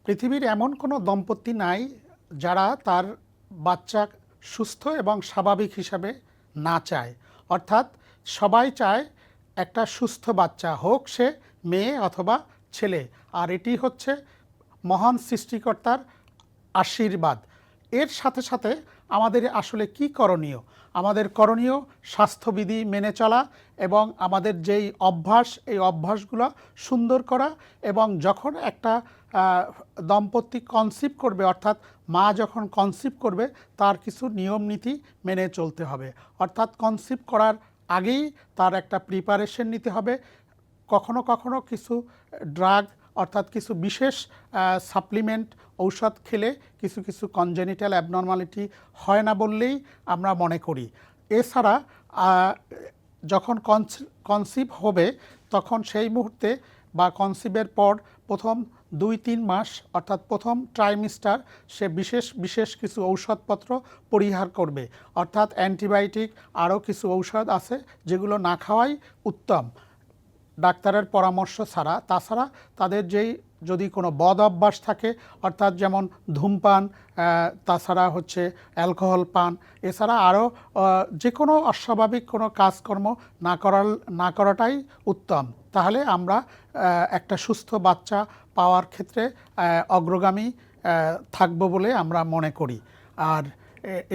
পৃথিবীর এমন কোনো দম্পতি নাই যারা তার বাচ্চা সুস্থ এবং স্বাভাবিক হিসাবে না চায়। অর্থাৎ সবাই চায় একটা সুস্থ বাচ্চা হোক সে মেয়ে অথবা ছেলে। আর এটি হচ্ছে মহান সৃষ্টিকর্তার আশীর্বাদ। এর সাথে সাথে আমাদের আসলে কি করণীয়? আমাদের করণীয় স্বাস্থ্যবিধি মেনে চলা এবং আমাদের যেই অভ্যাস, এই অভ্যাসগুলো সুন্দর করা। এবং যখন একটা দম্পতি কনসিভ করবে, অর্থাৎ মা যখন কনসিভ করবে, তার কিছু নিয়ম নীতি মেনে চলতে হবে। অর্থাৎ কনসিভ করার আগেই তার একটা প্রিপারেশন নিতে হবে। কখনো কখনো কিছু ড্রাগ, অর্থাৎ কিছু বিশেষ সাপ্লিমেন্ট ঔষধ খেলে কিছু কিছু কনজেনিটাল অ্যাবনর্মালিটি হয় না বললেই আমরা মনে করি। এছাড়া যখন কনসিভ হবে তখন সেই মুহূর্তে বা কনসিভের পর প্রথম 2-3 মাস অর্থাৎ প্রথম ট্রাইমিস্টার সে বিশেষ বিশেষ কিছু ঔষধপত্র পরিহার করবে। অর্থাৎ অ্যান্টিবায়োটিক আরও কিছু ঔষধ আছে যেগুলো না খাওয়াই উত্তম ডাক্তারের পরামর্শ ছাড়া। তাছাড়া তাদের যদি কোনো বদ অভ্যাস থাকে, অর্থাৎ যেমন ধূমপান, তাছাড়া হচ্ছে অ্যালকোহল পান, এছাড়া আরও যে কোনো অস্বাভাবিক কোনো কাজকর্ম না করাটাই উত্তম। তাহলে আমরা একটা সুস্থ বাচ্চা পাওয়ার ক্ষেত্রে অগ্রগামী থাকব বলে আমরা মনে করি। আর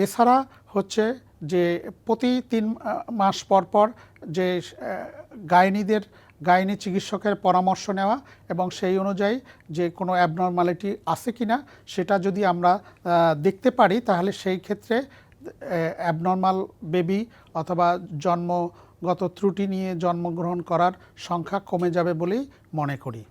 এছাড়া হচ্ছে যে প্রতি 3 মাস পর পর যে গাইনি চিকিৎসকের পরামর্শ নেওয়া এবং সেই অনুযায়ী যে কোনো অ্যাবনর্মালিটি আছে কিনা সেটা যদি আমরা দেখতে পারি, তাহলে সেই ক্ষেত্রে অ্যাবনর্মাল বেবি অথবা জন্মগত ত্রুটি নিয়ে জন্মগ্রহণ করার সংখ্যা কমে যাবে বলেই মনে করি।